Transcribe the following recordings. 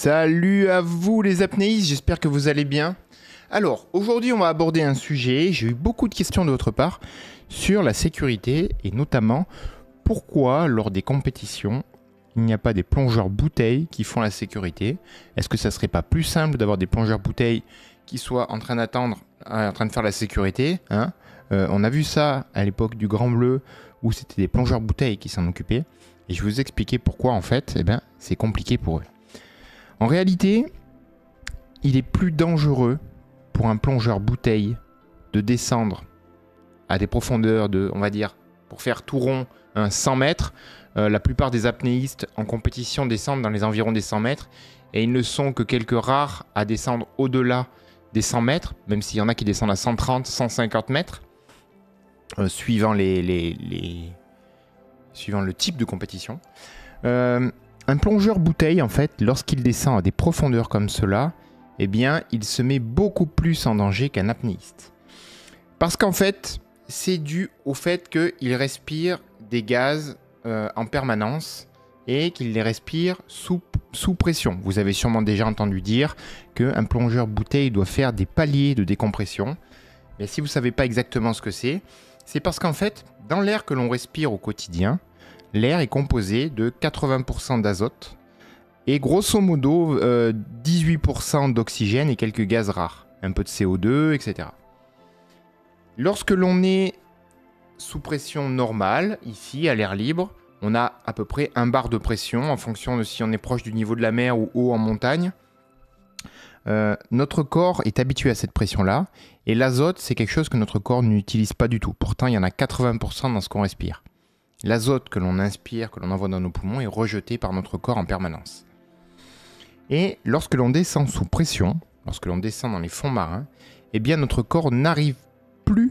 Salut à vous les apnéistes, j'espère que vous allez bien. Alors, aujourd'hui on va aborder un sujet, j'ai eu beaucoup de questions de votre part sur la sécurité et notamment pourquoi lors des compétitions il n'y a pas des plongeurs bouteilles qui font la sécurité. Est-ce que ça serait pas plus simple d'avoir des plongeurs bouteilles qui soient en train d'attendre, en train de faire la sécurité, hein? On a vu ça à l'époque du Grand Bleu où c'était des plongeurs bouteilles qui s'en occupaient et je vais vous expliquer pourquoi en fait, c'est compliqué pour eux. En réalité, il est plus dangereux pour un plongeur bouteille de descendre à des profondeurs de, on va dire, pour faire tout rond, 100 mètres. La plupart des apnéistes en compétition descendent dans les environs des 100 mètres et ils ne sont que quelques rares à descendre au-delà des 100 mètres, même s'il y en a qui descendent à 130, 150 mètres, suivant suivant le type de compétition. Un plongeur bouteille, en fait, lorsqu'il descend à des profondeurs comme cela, eh bien, il se met beaucoup plus en danger qu'un apnéiste. Parce qu'en fait, c'est dû au fait qu'il respire des gaz en permanence et qu'il les respire sous pression. Vous avez sûrement déjà entendu dire qu'un plongeur bouteille doit faire des paliers de décompression. Mais si vous ne savez pas exactement ce que c'est parce qu'en fait, dans l'air que l'on respire au quotidien, l'air est composé de 80% d'azote et grosso modo 18% d'oxygène et quelques gaz rares, un peu de CO2, etc. Lorsque l'on est sous pression normale, ici à l'air libre, on a à peu près 1 bar de pression en fonction de si on est proche du niveau de la mer ou haut en montagne. Notre corps est habitué à cette pression-là et l'azote, c'est quelque chose que notre corps n'utilise pas du tout. Pourtant, il y en a 80% dans ce qu'on respire. L'azote que l'on inspire, que l'on envoie dans nos poumons, est rejeté par notre corps en permanence. Et lorsque l'on descend sous pression, lorsque l'on descend dans les fonds marins, eh bien notre corps n'arrive plus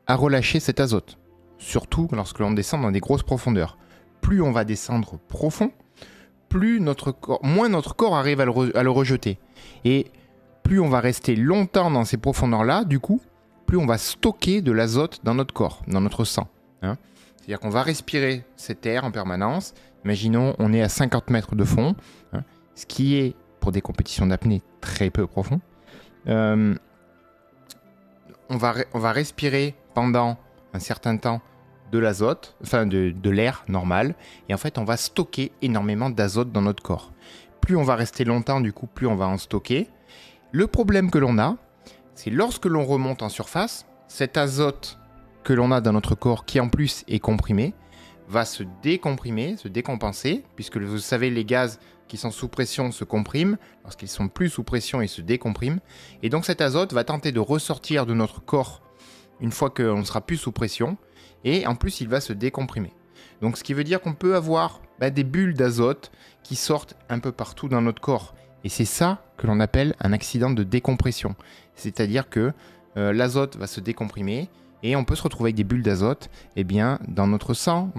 à relâcher cet azote. Surtout lorsque l'on descend dans des grosses profondeurs. Plus on va descendre profond, moins notre corps arrive à le rejeter. Et plus on va rester longtemps dans ces profondeurs-là, du coup, plus on va stocker de l'azote dans notre corps, dans notre sang. Hein. C'est-à-dire qu'on va respirer cet air en permanence. Imaginons, on est à 50 mètres de fond, hein, ce qui est, pour des compétitions d'apnée, très peu profond. On va respirer pendant un certain temps de l'azote, enfin de l'air normal, et en fait, on va stocker énormément d'azote dans notre corps. Plus on va rester longtemps, du coup, plus on va en stocker. Le problème que l'on a, c'est lorsque l'on remonte en surface, cet azote que l'on a dans notre corps, qui en plus est comprimé, va se décomprimer, se décompenser, puisque vous savez, les gaz qui sont sous pression se compriment, lorsqu'ils sont plus sous pression, ils se décompriment, et donc cet azote va tenter de ressortir de notre corps une fois qu'on ne sera plus sous pression, et en plus il va se décomprimer. Donc ce qui veut dire qu'on peut avoir des bulles d'azote qui sortent un peu partout dans notre corps, et c'est ça que l'on appelle un accident de décompression, c'est-à-dire que l'azote va se décomprimer, et on peut se retrouver avec des bulles d'azote dans notre sang,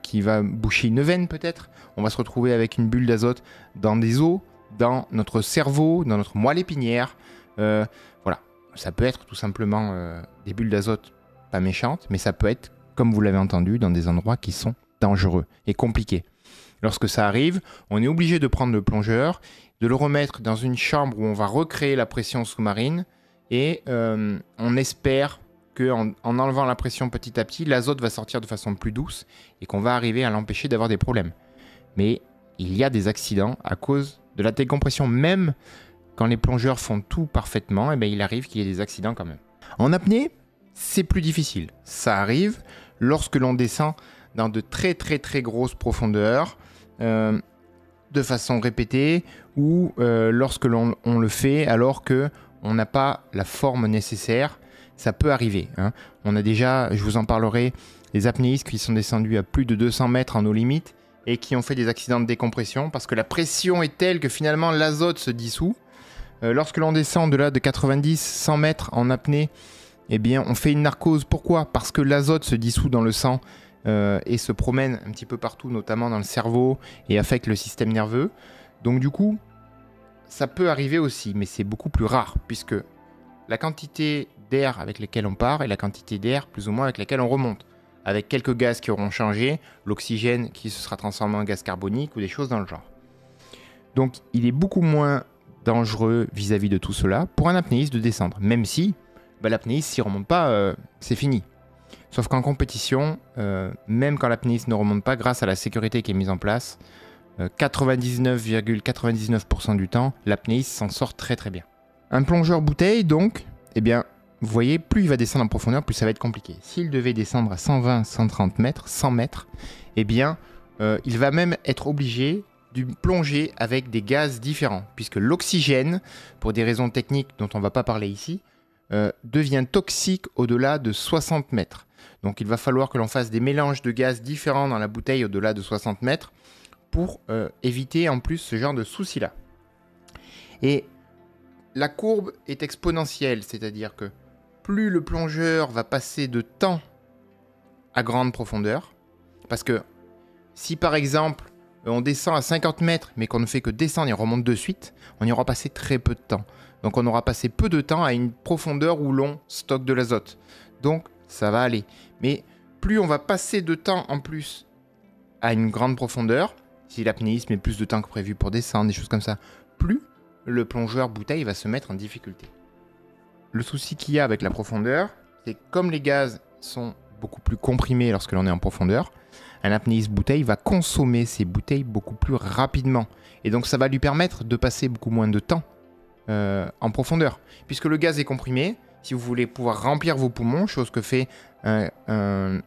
qui va boucher une veine peut-être. On va se retrouver avec une bulle d'azote dans des os, dans notre cerveau, dans notre moelle épinière. Voilà, ça peut être tout simplement des bulles d'azote pas méchantes, mais ça peut être, comme vous l'avez entendu, dans des endroits qui sont dangereux et compliqués. Lorsque ça arrive, on est obligé de prendre le plongeur, de le remettre dans une chambre où on va recréer la pression sous-marine et on espère qu'en enlevant la pression petit à petit, l'azote va sortir de façon plus douce et qu'on va arriver à l'empêcher d'avoir des problèmes. Mais il y a des accidents à cause de la décompression. Même quand les plongeurs font tout parfaitement, il arrive qu'il y ait des accidents quand même. En apnée, c'est plus difficile. Ça arrive lorsque l'on descend dans de très très très grosses profondeurs, de façon répétée, ou lorsque l'on le fait alors qu'on n'a pas la forme nécessaire. Ça peut arriver. Hein. On a déjà, je vous en parlerai, des apnéistes qui sont descendus à plus de 200 mètres en eau limite et qui ont fait des accidents de décompression parce que la pression est telle que finalement l'azote se dissout. Lorsque l'on descend de 90-100 mètres en apnée, on fait une narcose. Pourquoi ? Parce que l'azote se dissout dans le sang et se promène un petit peu partout, notamment dans le cerveau et affecte le système nerveux. Donc du coup, ça peut arriver aussi, mais c'est beaucoup plus rare puisque la quantité d'air avec lesquels on part et la quantité d'air plus ou moins avec laquelle on remonte. Avec quelques gaz qui auront changé, l'oxygène qui se sera transformé en gaz carbonique ou des choses dans le genre. Donc il est beaucoup moins dangereux vis-à-vis de tout cela pour un apnéiste de descendre. Même si l'apnéiste, s'il ne remonte pas, c'est fini. Sauf qu'en compétition, même quand l'apnéiste ne remonte pas, grâce à la sécurité qui est mise en place, 99,99% du temps, l'apnéiste s'en sort très très bien. Un plongeur bouteille, donc, eh bien, vous voyez, plus il va descendre en profondeur, plus ça va être compliqué. S'il devait descendre à 120, 130 mètres, 100 mètres, eh bien, il va même être obligé de plonger avec des gaz différents, puisque l'oxygène, pour des raisons techniques dont on ne va pas parler ici, devient toxique au-delà de 60 mètres. Donc il va falloir que l'on fasse des mélanges de gaz différents dans la bouteille au-delà de 60 mètres pour éviter en plus ce genre de soucis-là. Et la courbe est exponentielle, c'est-à-dire que plus le plongeur va passer de temps à grande profondeur, parce que si par exemple on descend à 50 mètres mais qu'on ne fait que descendre et on remonte de suite, on y aura passé très peu de temps. Donc on aura passé peu de temps à une profondeur où l'on stocke de l'azote. Donc ça va aller. Mais plus on va passer de temps en plus à une grande profondeur, si l'apnéiste met plus de temps que prévu pour descendre, des choses comme ça, plus le plongeur bouteille va se mettre en difficulté. Le souci qu'il y a avec la profondeur, c'est que comme les gaz sont beaucoup plus comprimés lorsque l'on est en profondeur, un apnéiste bouteille va consommer ses bouteilles beaucoup plus rapidement. Et donc ça va lui permettre de passer beaucoup moins de temps en profondeur. Puisque le gaz est comprimé, si vous voulez pouvoir remplir vos poumons, chose que fait un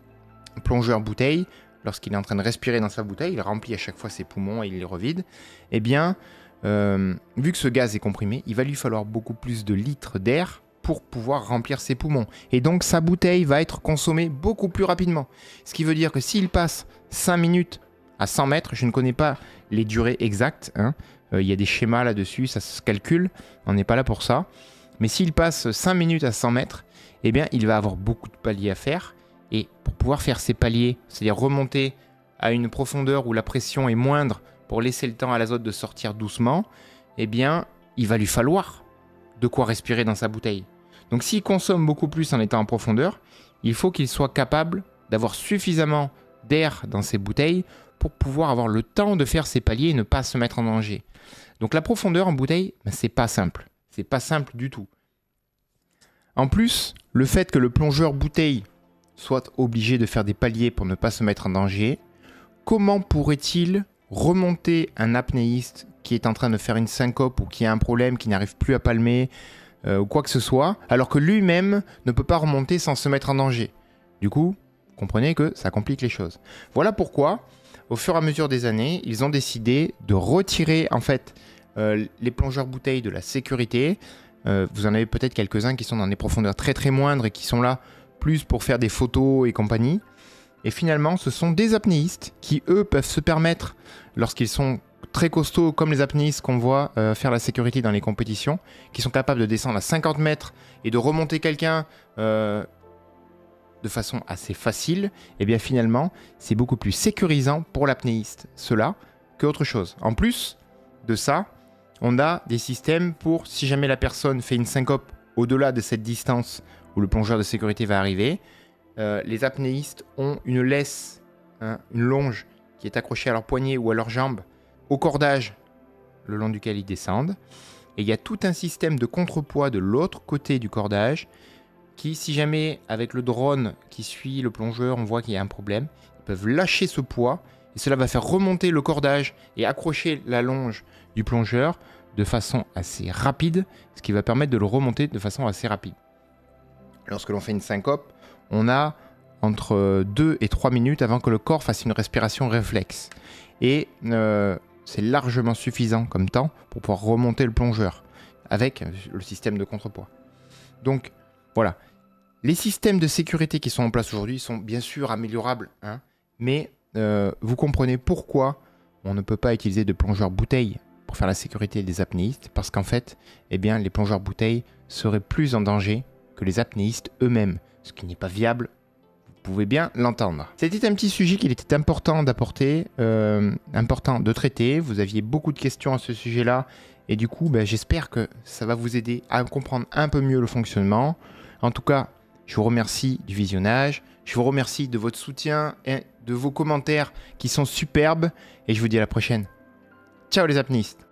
plongeur bouteille, lorsqu'il est en train de respirer dans sa bouteille, il remplit à chaque fois ses poumons et il les revide, eh bien, vu que ce gaz est comprimé, il va lui falloir beaucoup plus de litres d'air pour pouvoir remplir ses poumons. Et donc sa bouteille va être consommée beaucoup plus rapidement. Ce qui veut dire que s'il passe 5 minutes à 100 mètres, je ne connais pas les durées exactes, hein, y a des schémas là-dessus, ça se calcule, on n'est pas là pour ça. Mais s'il passe 5 minutes à 100 mètres, eh bien, il va avoir beaucoup de paliers à faire. Et pour pouvoir faire ces paliers, c'est-à-dire remonter à une profondeur où la pression est moindre pour laisser le temps à l'azote de sortir doucement, eh bien, il va lui falloir de quoi respirer dans sa bouteille. Donc s'il consomme beaucoup plus en étant en profondeur, il faut qu'il soit capable d'avoir suffisamment d'air dans ses bouteilles pour pouvoir avoir le temps de faire ses paliers et ne pas se mettre en danger. Donc la profondeur en bouteille, c'est pas simple. C'est pas simple du tout. En plus, le fait que le plongeur bouteille soit obligé de faire des paliers pour ne pas se mettre en danger, comment pourrait-il remonter un apnéiste qui est en train de faire une syncope ou qui a un problème, qui n'arrive plus à palmer ou quoi que ce soit, alors que lui-même ne peut pas remonter sans se mettre en danger? Du coup, comprenez que ça complique les choses. Voilà pourquoi, au fur et à mesure des années, ils ont décidé de retirer en fait les plongeurs bouteilles de la sécurité. Vous en avez peut-être quelques-uns qui sont dans des profondeurs très très moindres et qui sont là plus pour faire des photos et compagnie. Et finalement, ce sont des apnéistes qui, eux, peuvent se permettre, lorsqu'ils sont très costauds, comme les apnéistes qu'on voit faire la sécurité dans les compétitions, qui sont capables de descendre à 50 mètres et de remonter quelqu'un de façon assez facile, et bien finalement, c'est beaucoup plus sécurisant pour l'apnéiste, cela, qu'autre chose. En plus de ça, on a des systèmes pour, si jamais la personne fait une syncope au-delà de cette distance où le plongeur de sécurité va arriver, les apnéistes ont une laisse, hein, une longe qui est accrochée à leur poignet ou à leurs jambes au cordage le long duquel ils descendent. Et il y a tout un système de contrepoids de l'autre côté du cordage qui, si jamais avec le drone qui suit le plongeur, on voit qu'il y a un problème, ils peuvent lâcher ce poids et cela va faire remonter le cordage et accrocher la longe du plongeur de façon assez rapide, ce qui va permettre de le remonter de façon assez rapide. Lorsque l'on fait une syncope, on a entre 2 et 3 minutes avant que le corps fasse une respiration réflexe. Et c'est largement suffisant comme temps pour pouvoir remonter le plongeur avec le système de contrepoids. Donc voilà, les systèmes de sécurité qui sont en place aujourd'hui sont bien sûr améliorables, hein, mais vous comprenez pourquoi on ne peut pas utiliser de plongeurs bouteilles pour faire la sécurité des apnéistes, parce qu'en fait, eh bien, les plongeurs bouteilles seraient plus en danger que les apnéistes eux-mêmes, ce qui n'est pas viable, vous pouvez bien l'entendre. C'était un petit sujet qu'il était important d'apporter, important de traiter, vous aviez beaucoup de questions à ce sujet-là, et du coup, j'espère que ça va vous aider à comprendre un peu mieux le fonctionnement. En tout cas, je vous remercie du visionnage, je vous remercie de votre soutien et de vos commentaires qui sont superbes, et je vous dis à la prochaine. Ciao les apnéistes!